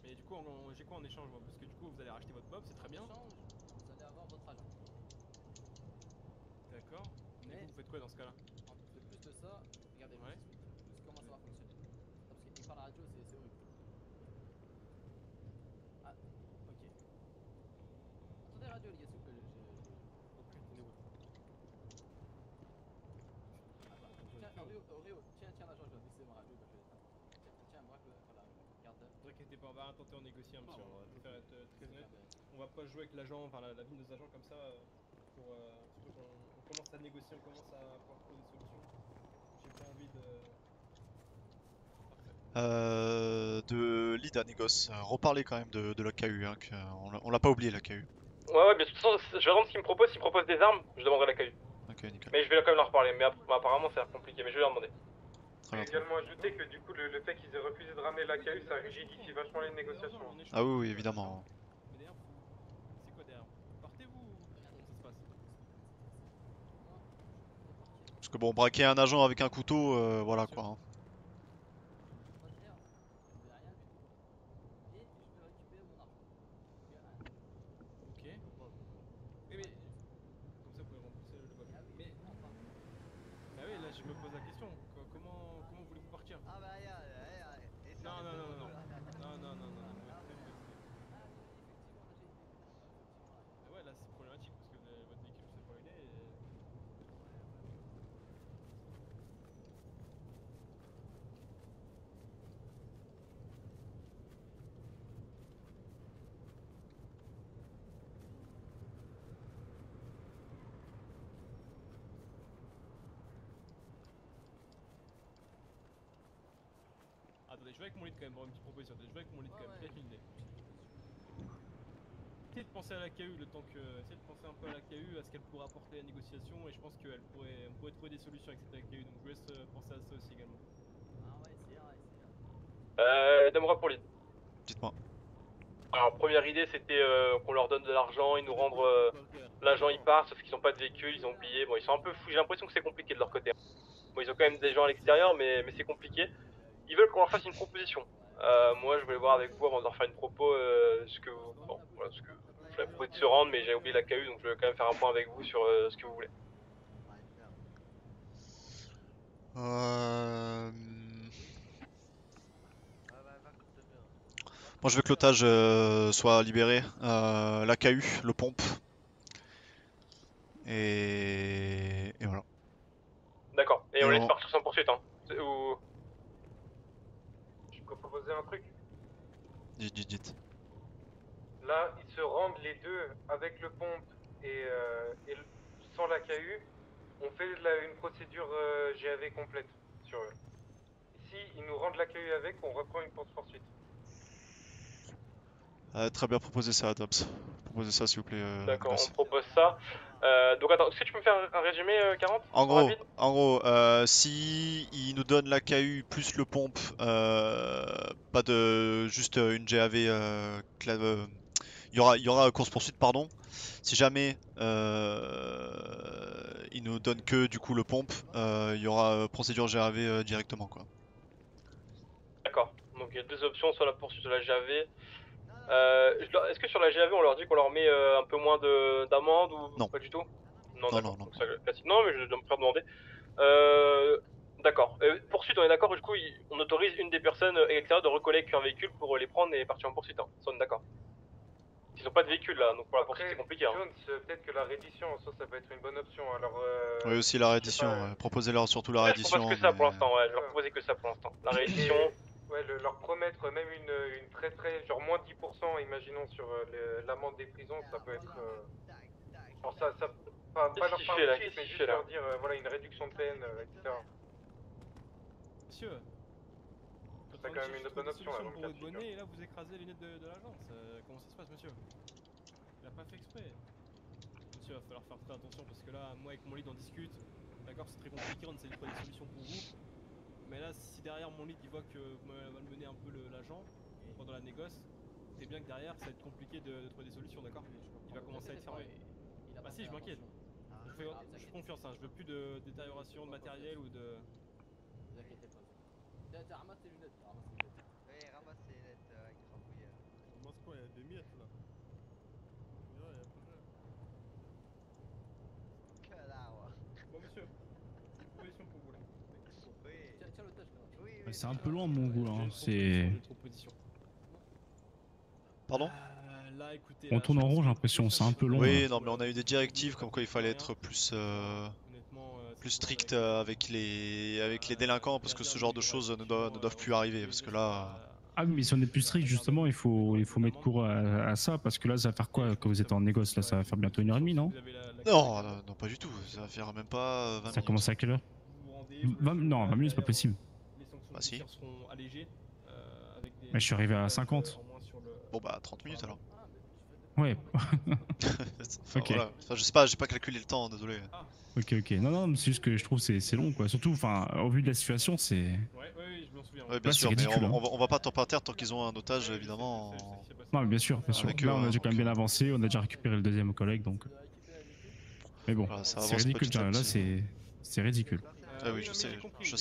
Mais du coup, j'ai quoi en échange, moi? Parce que du coup, vous allez racheter votre bob, c'est très bien. En échange, vous allez avoir votre argent. D'accord. Mais vous faites quoi dans ce cas-là? En plus de ça, regardez, moi, Ouais. je vous explique comment ça va fonctionner. Parce qu'il parle à la radio, c'est horrible. Ah, ok. Attendez, radio, les gars, s'il vous plaît. Tiens, Oreo, tiens, l'agent, je vais baisser ma radio. Tiens, braque, voilà, garde. Ne vous inquiétez pas, on va tenter en négocier un petit peu. On va faire être très honnête. On va pas jouer avec l'agent, enfin la vie de nos agents comme ça. Surtout qu'on commence à négocier, on commence à pouvoir trouver des solutions. J'ai pas envie de. De lead à négoce. Reparlez quand même de la KU, hein, on l'a pas oublié la KU. Ouais, mais de toute façon, je vais attendre ce qu'il me propose. S'il me propose des armes, je demanderai l'accueil. Ok, nickel. Mais je vais quand même leur reparler. Mais apparemment, ça a l'air compliqué. Mais je vais leur demander. Très bien. également ajouter que du coup le fait qu'ils aient refusé de ramener la KU, ça rigidifie vachement les négociations. Ah oui, oui, évidemment. Mais d'ailleurs, c'est quoi derrière? Partez-vous ou comment ça se passe? Parce que bon, braquer un agent avec un couteau, voilà quoi. Hein. Ok. Oui, mais. Comme ça, vous pouvez rembourser le bob. Mais. Bah oui, là, je me pose la question. Comment voulez-vous partir? Ah bah Non, non, non, non. Non, non, non, non. Ah ouais, là, c'est problématique parce que votre véhicule, je sais pas où il est. Attendez, je vais avec mon lead quand même, pour une petite proposition. Attendez, je vais avec mon lead quand même, peut-être une idée. Essayez de penser à la KU le temps que. Essayez de penser un peu à la KU, à ce qu'elle pourrait apporter à la négociation, et je pense qu'on pourrait trouver des solutions avec cette KU, donc je vous laisse penser à ça aussi également. Donne-moi pour lead. Dites-moi. Alors, première idée, c'était qu'on leur donne de l'argent, ils nous rendent l'agent, il part, sauf qu'ils n'ont pas de véhicule, ils ont oublié. Bon, ils sont un peu fous, j'ai l'impression que c'est compliqué de leur côté. Bon, ils ont quand même des gens à l'extérieur, mais c'est compliqué. Ils veulent qu'on leur fasse une proposition. Moi, je voulais voir avec vous avant de leur faire une propos ce que vous. Bon, voilà, ce que. Je l'avais proposé de se rendre, mais j'ai oublié la KU, donc je vais quand même faire un point avec vous sur ce que vous voulez. Moi je veux que l'otage soit libéré, la KU, le pompe. Et voilà. Et on laisse partir sans poursuite, hein. Ou... Je peux proposer un truc. Dites. Là, ils se rendent les deux avec le pompe et sans la KU. On fait une procédure GAV complète sur eux. Si ils nous rendent la KU avec, on reprend une poursuite. Très bien, proposez ça, Adams. Proposez ça, s'il vous plaît. D'accord, Nicolas. on propose ça. Donc attends, est-ce que tu peux me faire un résumé 40 En rapide gros, si il nous donne la KU plus le pompe, pas de juste une GAV, il y aura course poursuite, pardon. Si jamais il nous donne que du coup le pompe, il y aura procédure GAV directement quoi. D'accord, donc il y a deux options, soit la poursuite de la GAV. Est-ce que sur la GAV on leur dit qu'on leur met un peu moins d'amende ou Non. pas du tout? Non, Non, d'accord. non. Donc, ça, classique. Non, mais je dois me faire demander. D'accord. Poursuite, on est d'accord, du coup, on autorise une des personnes extérieures de recoller avec un véhicule pour les prendre et partir en poursuite. Hein. Ça, on est d'accord. Ils n'ont pas de véhicule là, donc pour la poursuite c'est compliqué. Hein. Jones, peut-être que la reddition, ça peut être une bonne option. Alors, Oui, aussi la reddition, proposez-leur surtout la reddition. Je propose que ça pour l'instant, ouais, je vais leur proposer que ça pour l'instant. La reddition. Ouais, leur promettre même une très genre moins 10%, imaginons sur l'amende des prisons, ça peut être. Alors ça pas leur parler de suite, mais juste leur dire voilà une réduction de peine, etc. Monsieur, c'est quand même une bonne option là. Pour votre bonnet et là vous écrasez les lunettes de l'agence. Comment ça se passe, monsieur? Il a pas fait exprès. Monsieur, il va falloir faire très attention parce que là, moi avec mon lead on discute. D'accord, c'est très compliqué, on essaie de trouver des solutions pour vous. Mais là, si derrière mon lead il voit que vous m'avez malmené un peu l'agent pendant la négoce, c'est bien que derrière ça va être compliqué de trouver des solutions, d'accord? Il va commencer à être fermé. Bah si, je m'inquiète. Je fais confiance, hein. Je veux plus de détérioration de matériel ou de... Ne vous inquiétez pas. Ramasse tes lunettes, Oui, ramasse tes lunettes, crapouillère. Ramasse quoi, il y a des miettes là. Bon monsieur, une proposition pour vous là. Tiens le touch là. Oui. C'est un peu loin mon goût là, hein. C'est... Pardon? Là, écoutez, On tourne en rond, j'ai l'impression, c'est un peu long. Oui, là. non mais on a eu des directives comme quoi il fallait être plus strict avec les délinquants parce que ce genre de choses ne doivent plus arriver parce que là... Ah oui, mais si on est plus strict, justement, il faut mettre court à ça, parce que là, ça va faire quoi quand vous êtes en négoce? Là, ça va faire bientôt 1h30, non? Non, pas du tout, ça va faire même pas 20 minutes. Ça commence à quelle heure? 20 minutes, c'est pas possible. Bah si. Mais je suis arrivé à 50. Bon bah 30 minutes alors. Ouais. Enfin, Ok. voilà. Enfin, je sais pas, j'ai pas calculé le temps, désolé. Ok, non, mais c'est juste que je trouve que c'est long, quoi. Surtout, enfin, au vu de la situation, c'est... Ouais, je m'en souviens. Ouais, bien Là, sûr, c'est mais ridicule, hein. on va pas tomber par terre tant qu'ils ont un otage, évidemment. Non, mais bien sûr. Avec Là, eux, on a hein, déjà quand même donc, bien avancé, on a déjà récupéré le deuxième collègue, donc... Mais bon, voilà, ça c'est avance ridicule, petit à là, petit. c'est ridicule. Ah oui, je sais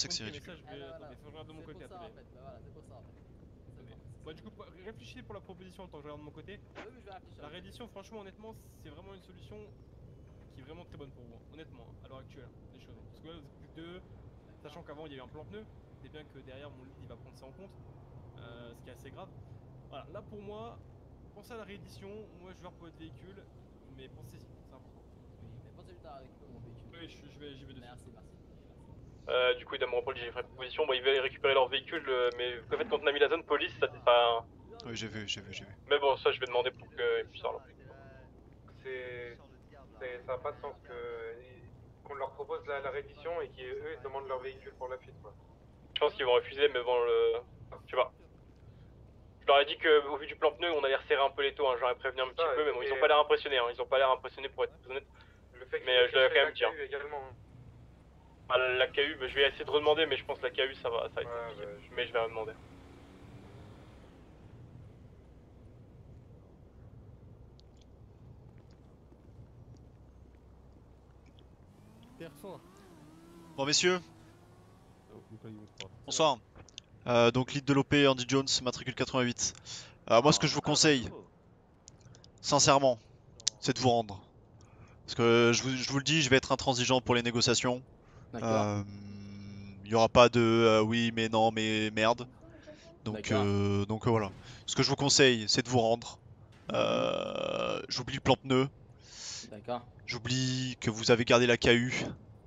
que c'est ridicule. De mon côté, attendez. Bon, du coup, réfléchissez pour la proposition en tant que je regarde de mon côté. La réédition, franchement, honnêtement, c'est vraiment une solution qui est vraiment très bonne pour vous, honnêtement, à l'heure actuelle, les choses. Parce que là, vous êtes plus que deux, sachant qu'avant il y a eu un plan pneu, c'est bien que derrière mon lead il va prendre ça en compte, ce qui est assez grave. Voilà, là pour moi, pensez à la réédition, moi je vais pour votre véhicule, mais pensez-y, c'est important. Oui, mais pensez juste à récupérer mon véhicule. Oui, j'y vais dessus. Merci. Du coup, ils doivent me reprendre les proposition. Bon, ils veulent récupérer leur véhicule, mais en fait, quand on a mis la zone police, ça c'est pas. Oui, j'ai vu. Mais bon, ça, je vais demander pour qu'ils puissent avoir. Ça n'a pas de sens qu'on leur propose la reddition et qu'eux ils demandent leur véhicule pour la fuite quoi. Je pense qu'ils vont refuser, mais bon, je sais pas. Je leur ai dit qu'au vu du plan pneu, on allait resserrer un peu les taux, hein. J'aurais prévenu un petit peu, mais bon, ils ont pas l'air impressionnés, hein. Ils ont pas l'air impressionnés pour être honnête. Mais je l'avais quand même dit. Bah, la KU, je vais essayer de redemander, mais je pense que la KU ça va être compliqué. Mais je vais redemander. Bon messieurs, bonsoir. Donc lead de l'OP, Andy Jones, matricule 88. Moi ce que je vous conseille, sincèrement, c'est de vous rendre. Parce que je vous le dis, je vais être intransigeant pour les négociations. Il n'y aura pas de oui mais non mais merde. Donc voilà. Ce que je vous conseille, c'est de vous rendre. J'oublie le plan pneu. D'accord. J'oublie que vous avez gardé la KU.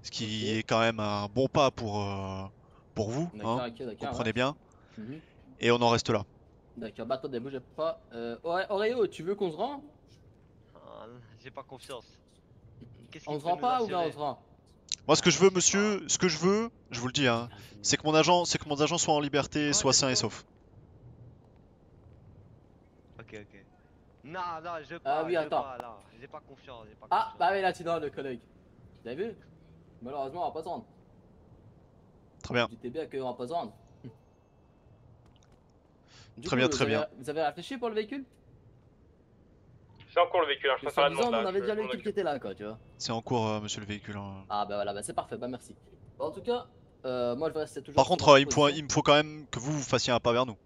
Ce qui est quand même un bon pas pour vous, D'accord, hein, ok, d'accord, comprenez ouais. bien. Mhm. Et on en reste là. D'accord, bah attendez, bougez pas. Oreo, tu veux qu'on se rend? Ah, j'ai pas confiance. Qu'est-ce On qui se peut rend nous pas ou bien on assurer? se rend? Moi, ce que je veux, monsieur, ce que je veux, je vous le dis, hein, c'est que mon agent soit en liberté, soit sain et sauf. Ok, ok. Non, non, je veux Ah pas, oui, je veux attends. pas, là. J'ai pas confiance, j'ai pas Ah, confiance. bah oui, là tu dois le collègue. Vous avez vu? Malheureusement, on va pas se rendre. Très bien. Tu t'es bien qu'on va pas se rendre. Du Très coup, bien, très bien. Vous avez réfléchi pour le véhicule? C'est en cours le véhicule, hein, je Parce préfère qu'en la demande disant, là. on avait je- déjà je le m'en véhicule occupe. qui était là, quoi, tu vois. C'est en cours, monsieur le véhicule, hein. Ah bah voilà, bah c'est parfait, bah merci. Bon, en tout cas, moi je vais rester toujours Par sur contre, ma il me position. faut quand même que vous fassiez un pas vers nous.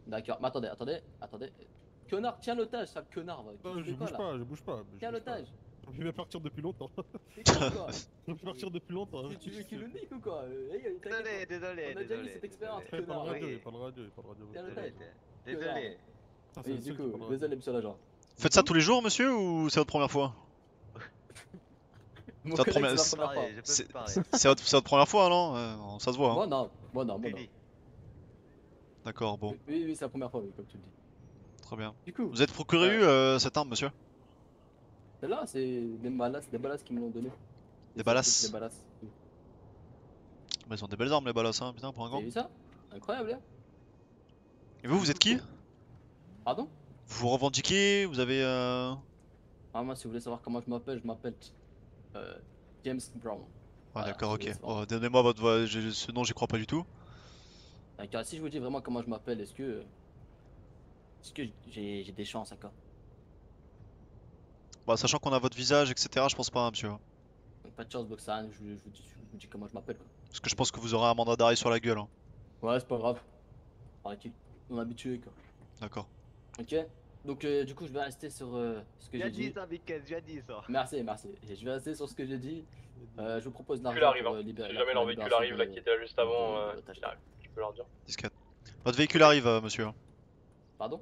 D'accord, mais attendez. Connard, tiens l'otage, sale connard. Va. Non, Tu fais quoi, là? je bouge pas. Tiens l'otage. Je vais partir depuis longtemps. T'es con, quoi. Je vais partir depuis longtemps. Tu veux qu'il le nique ou quoi? Désolé, désolé, On a déjà vu cette expérience, Pas de connard. radio, pas de radio, pas de radio. Tiens l'otage. Désolé. Ah, c'est Oui, le du seul qui coup, parle désolé, monsieur l'agent. Faites ça tous les jours, monsieur, ou c'est votre première fois? Mon C'est votre collègue, première- c'est la première fois. C'est votre première fois, non? Ça se voit, hein. Moi non. D'accord, bon, Oui, c'est la première fois, oui, comme tu le dis. très bien. Du coup, Vous êtes procuré cette arme, monsieur? celle-là, c'est des balasses qui me l'ont donné. Des balasses? Des balasses. Bah, ils ont des belles armes, les balasses, hein, putain, pour un Vous grand. avez vu ça? Incroyable, hein? Et vous êtes qui? Pardon? Vous vous revendiquez? Vous avez Ah, moi, si vous voulez savoir comment je m'appelle James Brown. Ouais, Voilà, d'accord, si vous ok. voulez savoir. Bon, donnez-moi votre voix, ce nom, j'y crois pas du tout. D'accord, si je vous dis vraiment comment je m'appelle, est-ce que j'ai des chances, d'accord? Bah, sachant qu'on a votre visage, etc., je pense pas, hein, monsieur. Donc, pas de chance, Boxan, je vous dis comment je m'appelle, quoi. Parce que je pense que vous aurez un mandat d'arrêt sur la gueule, hein. Ouais, c'est pas grave. Tranquille, on est habitué, quoi. D'accord. Ok, donc du coup, je vais rester sur ce que j'ai dit. ça, Mikel, j'ai dit ça. Merci. Et je vais rester sur ce que j'ai dit. Je vous propose de Véhicule l'argent arrive, pour hein. libérer. Si jamais leur véhicule arrive là qui était là juste avant, il arrive. Tu peux leur dire. Discrète. Votre véhicule arrive, monsieur. Pardon?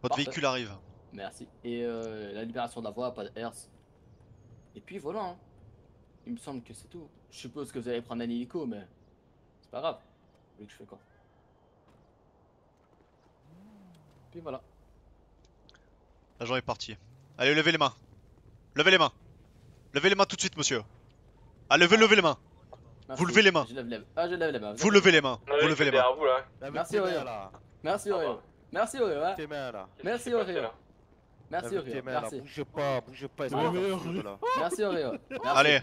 Votre Parfait. véhicule arrive. Merci. Et la libération de la voie, pas de herse. Et puis voilà, hein. Il me semble que c'est tout. Je suppose que vous allez prendre un hélico, mais c'est pas grave. Vous voulez que je fais quoi? Puis voilà. L'agent est parti. Allez, levez les mains. Levez les mains. Levez les mains tout de suite, monsieur. Ah, levez les mains. Merci. Vous levez les mains. Je lève les mains. Ah, je lève les mains. Vous levez les mains. On a Vous le levez les véhicule mains. derrière vous là. Merci, Oreo. Merci, Oreo. Merci, Oreo. Hein. Tes mains là. Merci, Oreo. Merci, Avec tes Oreo. mains, là. Merci. Bouge pas, espèce Ouais, d'enfant, là. Merci, Oreo. Merci. Allez,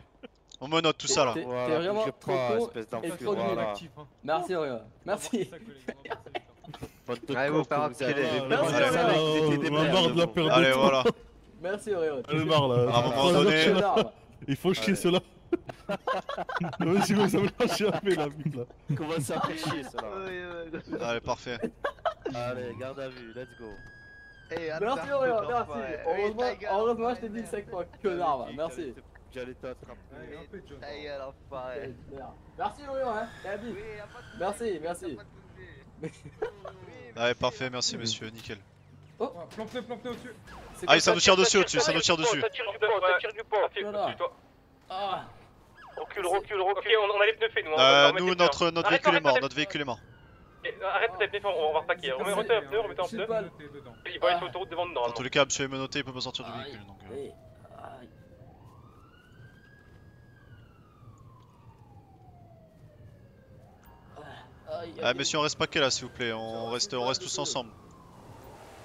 on menote tout ça là. T'es Voilà, vraiment bouge trop pas, con espèce et d'enfant, trop nul. voilà. Merci, Oreo. Merci. Bande de Allez, cons vous faire que vous êtes. enculer. Merci, Je savais que vous étiez des On a merdes, marre de la vous. perdre. Allez, voilà. Merci, Oreo. Elle est marre là. À un moment donné. Connard. Il faut chier cela. Non mais c'est quoi ça me l'a chier la bite là. Comment ça fait chier cela? Allez, parfait. Allez, garde à vue, let's go. Merci, Oreo. Merci. Heureusement, je t'ai dit 5 fois, connard. va. Merci. J'allais t'attraper. Merci, Oreo. Hein. Et Abby. Merci. Allez, parfait, merci monsieur, nickel. Oh, Plante-le au-dessus. Ah, ça nous tire dessus au-dessus, ça nous tire dessus. Ça tire du pont, ça tire du pont. Voilà. Toi. Ah. Recule. Ok, on a les pneus faits nous. On Nous, notre véhicule est mort, notre véhicule est mort. Arrête tes pneus, on va repacker. Remettez un pneu, remettez un pneu. Il va aller sur l'autoroute devant nous Dans normalement. tous les cas, monsieur est menotté, il peut pas sortir du Aïe. véhicule. Donc, Aïe. Aïe. Aïe, Ah, messieurs, on reste paquet là, s'il vous plaît. On reste tous ensemble.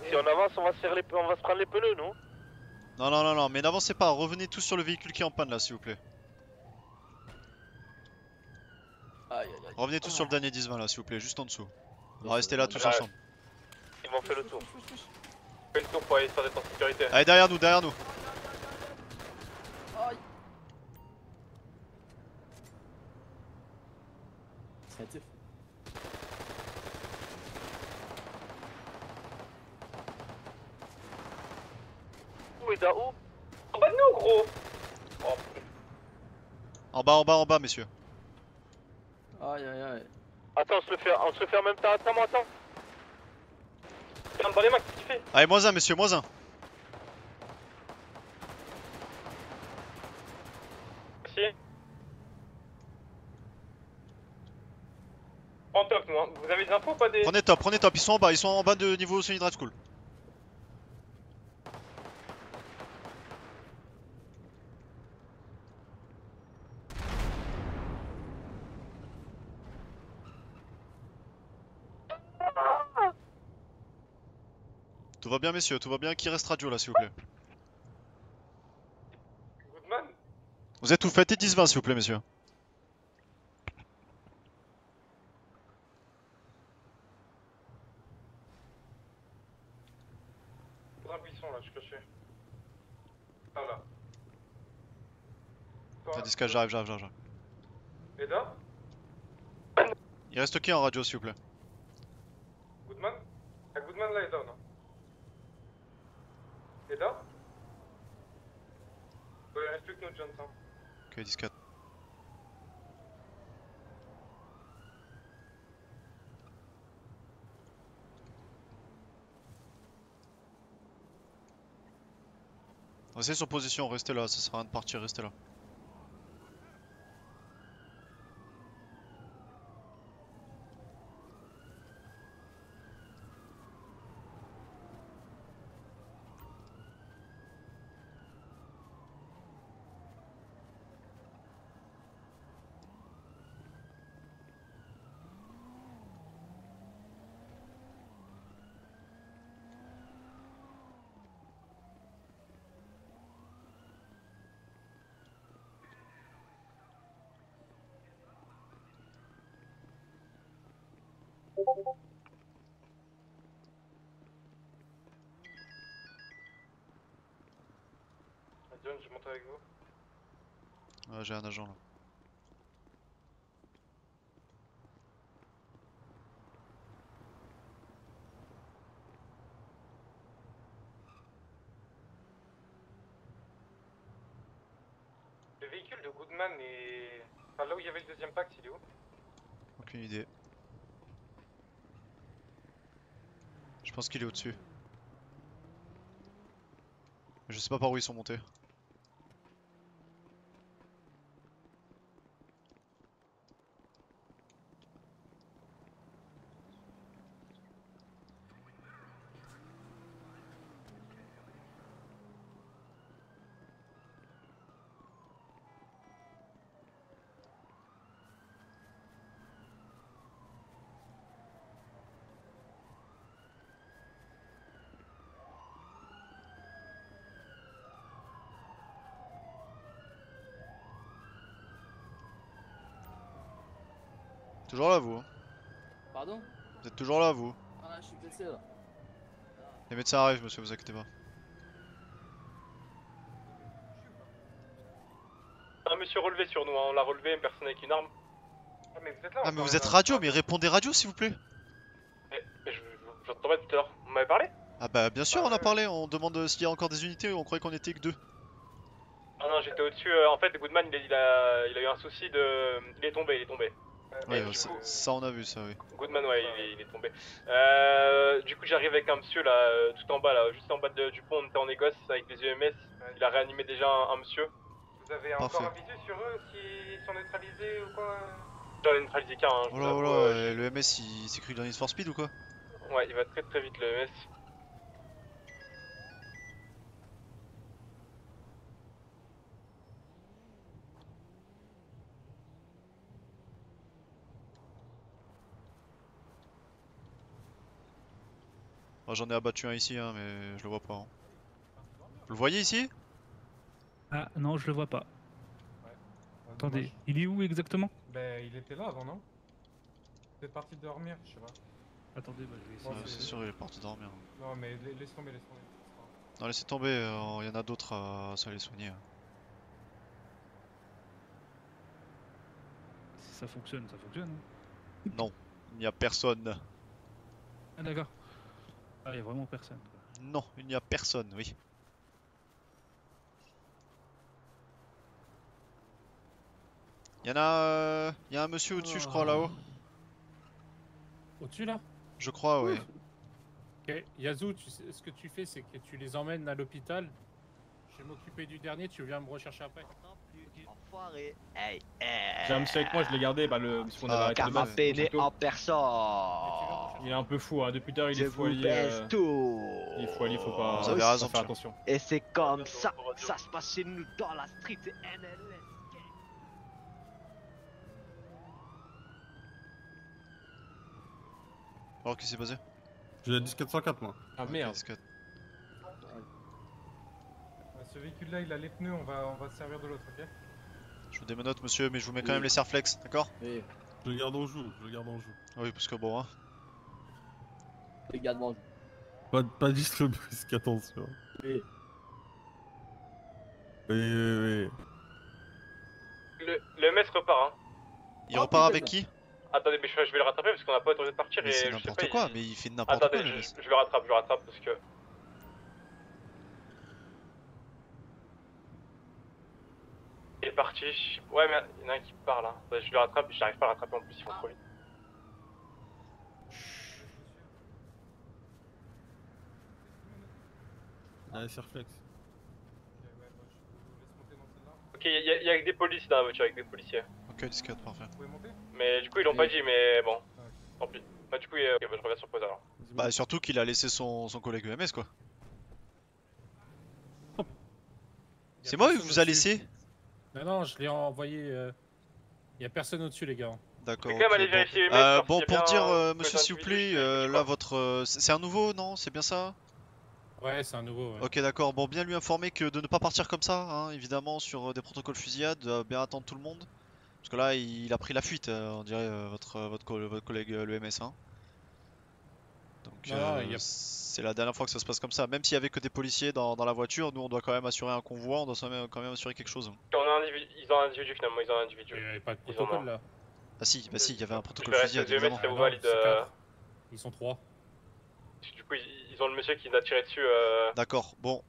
Si on avance, on va se prendre les pneus, non? Non, mais n'avancez pas. Revenez tous sur le véhicule qui est en panne là, s'il vous plaît. Aïe. Revenez tous sur le dernier 10-20 là, s'il vous plaît, juste en dessous. On va Ouais, rester là tous Ouais. ensemble. Ils m'ont fait le tour. Fais le tour pour aller faire d'être en sécurité. Allez, derrière nous, derrière nous. Aïe. Créatif. Où est où? En bas de nous, gros. Oh, En bas, messieurs. Aïe. Attends, on se le fait en même temps, attends. ferme dans les mains, qu'est-ce qu'il fait? Allez, -1, messieurs, -1. Merci. Prenez top, ils sont en bas de niveau Sony Drive School. Tout va bien messieurs, tout va bien, qui reste radio là s'il vous plaît? Goodman. Vous êtes tout fait et 10-20 s'il vous plaît messieurs. Dans un buisson là, je suis caché. Ah là. T'as 10K, j'arrive. Eda? Il reste qui en radio s'il vous plaît? Goodman? Y'a Goodman là, Eda, non? Eda? Ouais, il reste plus que notre Johnson. Ok, 10-4. Restez sur position, restez là, ça sert à rien de partir, restez là. John, je monte avec vous. Ouais, j'ai un agent là. Le véhicule de Goodman est... Enfin, là où il y avait le deuxième pacte, il est où? Aucune idée. Je pense qu'il est au-dessus. Je sais pas par où ils sont montés. Toujours là vous hein? Pardon? Vous êtes toujours là vous? Ah, je suis blessé là. Les médecins arrivent monsieur, vous inquiétez pas. Un monsieur relevé sur nous, hein. On l'a relevé, une personne avec une arme. Ah, mais vous êtes là? Ah mais vous êtes radio, mais répondez radio s'il vous plaît. J'entends pas tout à l'heure. Vous m'avez parlé? Ah bah bien sûr on a parlé, on demande s'il y a encore des unités, on croyait qu'on était que 2. Ah non, j'étais au-dessus. En fait, Goodman, il a eu un souci de... Il est tombé. Ouais, ça on a vu ça oui. Goodman, ouais, il est tombé. Du coup, j'arrive avec un monsieur là, tout en bas là, juste en bas du pont, on était en négoce avec des EMS. Il a réanimé déjà un monsieur. Vous avez encore un visu sur eux s'ils sont neutralisés ou quoi? J'en ai neutralisé qu'un. Hein, oh là, le MS il s'est cru dans Need for Speed ou quoi? Ouais, il va très vite le EMS. Oh, j'en ai abattu un ici hein, mais je le vois pas. Hein. Vous le voyez ici? Ah non, je le vois pas. Attendez, il est où exactement? Ben, il était là avant, non? Il est parti dormir, je sais pas. Attendez, bah, je vais essayer. C'est sûr, il est parti dormir. Non, mais laisse tomber. Non, laissez tomber, il y en a d'autres à se les soigner. Si ça fonctionne, ça fonctionne. Hein. Non, il n'y a personne. Ah d'accord. Ah, il y a vraiment personne. Quoi. Non, il n'y a personne, oui. Il y a un monsieur au-dessus, je crois, là-haut. Au-dessus là? Je crois, oui. Ok, Yazoo, ce que tu fais, c'est que tu les emmènes à l'hôpital. Je vais m'occuper du dernier, tu viens me rechercher après. Enfoiré. Hey, hey. J'ai un monsieur avec moi, je l'ai gardé, bah le parce qu'on avait arrêté Car le m'a bas. peiné en personne. Il est un peu fou, hein. Depuis tard il Je est vous fou allié. baisse tout. Il est fou allié, faut pas. Vous avez raison, faut faire monsieur. attention. Et c'est comme ça, ça se passe chez nous dans la street NLS. Alors qu'est-ce qui s'est passé? J'ai la 10404 moi. Ah merde. Ce véhicule-là, il a les pneus, on va se servir de l'autre, ok? Je vous démenote, monsieur, mais je vous mets quand même les serflex, d'accord? Oui. Je le garde en joue, je le garde en joue. Oui, parce que bon, hein. Également. Pas juste le brisque, attention. Oui. Oui. Le MS repart, hein. Il repart avec qui? Attendez, mais je vais le rattraper parce qu'on a pas autorisé de partir Mais et c'est je sais n'importe pas, quoi, il- mais il fait n'importe quoi. Attendez, le mec. je le rattrape parce que. Il est parti. Ouais, mais il y en a un qui part là. Je le rattrape, j'arrive pas à le rattraper en plus, ils vont trop vite. Allez, Serflex. Ok, il y a que des policiers dans la voiture, avec des policiers. Ok, discute, parfait. Mais du coup, ils l'ont pas dit, mais bon. Tant pis. Bah, du coup, ok, bah, je reviens sur pause alors. Bah, surtout qu'il a laissé son collègue EMS, quoi. C'est moi qui vous a laissé? Non, je l'ai envoyé. Y a personne au-dessus, les gars. D'accord. Mais quand même, ok, aller bon. vérifier les mecs, voir Bon, s'il y a pour bien dire, un monsieur, s'il vous individu, plaît, là, votre. C'est un nouveau, non? C'est bien ça? Ouais, c'est un nouveau. Ouais. Ok, d'accord. Bon, bien lui informer que de ne pas partir comme ça, hein, évidemment, sur des protocoles fusillade, bien attendre tout le monde. Parce que là, il a pris la fuite, on dirait, votre collègue l'EMS. Hein. Donc, Non, y a- c'est la dernière fois que ça se passe comme ça. Même s'il y avait que des policiers dans la voiture, nous, on doit quand même assurer un convoi, on doit quand même assurer quelque chose. On a un individu, ils ont un individu finalement, ils ont un individu. Il y avait pas de Ils en ont protocole un. là. Ah si, bah si, il y avait un protocole vais fusillade, rester aux EMS, évidemment. ça vous non, valide. c'est 4. Ils sont 3. Du coup, ils ont le monsieur qui nous a tiré dessus. D'accord, bon,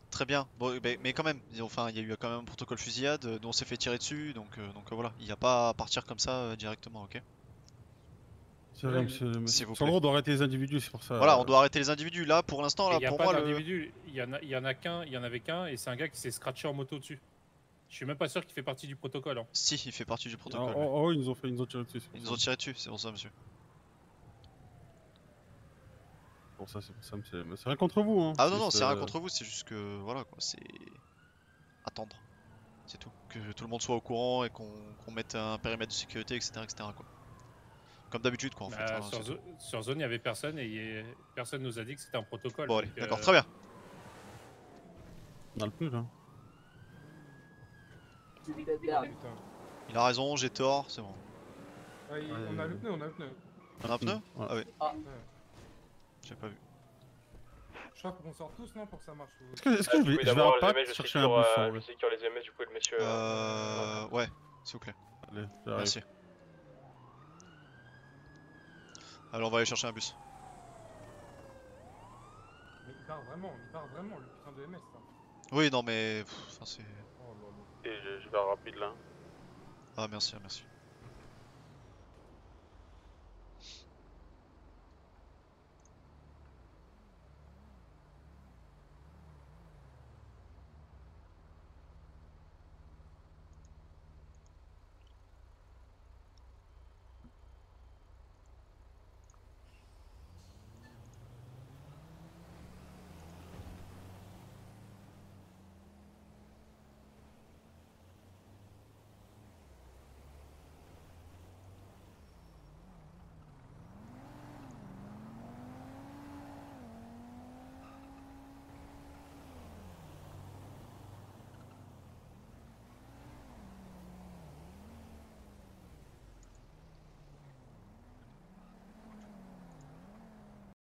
très bien. Bon, mais quand même, enfin, il y a eu quand même un protocole fusillade, nous on s'est fait tirer dessus, donc voilà, il n'y a pas à partir comme ça directement, ok? C'est vrai, monsieur. S'il vous Sans plaît. droit, on doit arrêter les individus, c'est pour ça. Voilà, on doit arrêter les individus. Là, pour l'instant, là, Il y a pour pas moi, d'individu, il y en avait qu'un, et c'est un gars qui s'est scratché en moto dessus. Je suis même pas sûr qu'il fait partie du protocole. Hein. Si, il fait partie du Ah, protocole. oh, ils nous ont tiré dessus. Ils nous ont tiré dessus, c'est pour ça, monsieur. Pour ça, c'est pour ça, monsieur. Mais c'est rien contre vous, hein. Ah non, non, c'est rien contre vous, c'est juste que, voilà, quoi, c'est... Attendre. C'est tout. Que tout le monde soit au courant et qu'on mette un périmètre de sécurité, etc., quoi. Comme d'habitude, quoi, en fait. Bah, hein, c'est tout. sur zone, il y avait personne et personne nous a dit que c'était un protocole. Bon, allez, donc, d'accord, très bien. On a le pneu, là. Il a raison, j'ai tort, c'est bon. Ah, on a le pneu, on a le pneu. On a un pneu? Ouais. Ah oui, Ouais. j'ai pas vu. Je crois qu'on sort tous, non, pour que ça marche. Est-ce que je vais d'abord, pas les EMS, je chercher un bus en je vrai? sécure les EMS, du coup, le monsieur. Ouais, s'il vous plaît. Allez, j'arrive. Merci. Alors, on va aller chercher un bus. Mais il part vraiment, le putain de MS, là. Oui, non, mais... Enfin, c'est... Oh là là. Et je vais rapide là. Ah, merci, merci.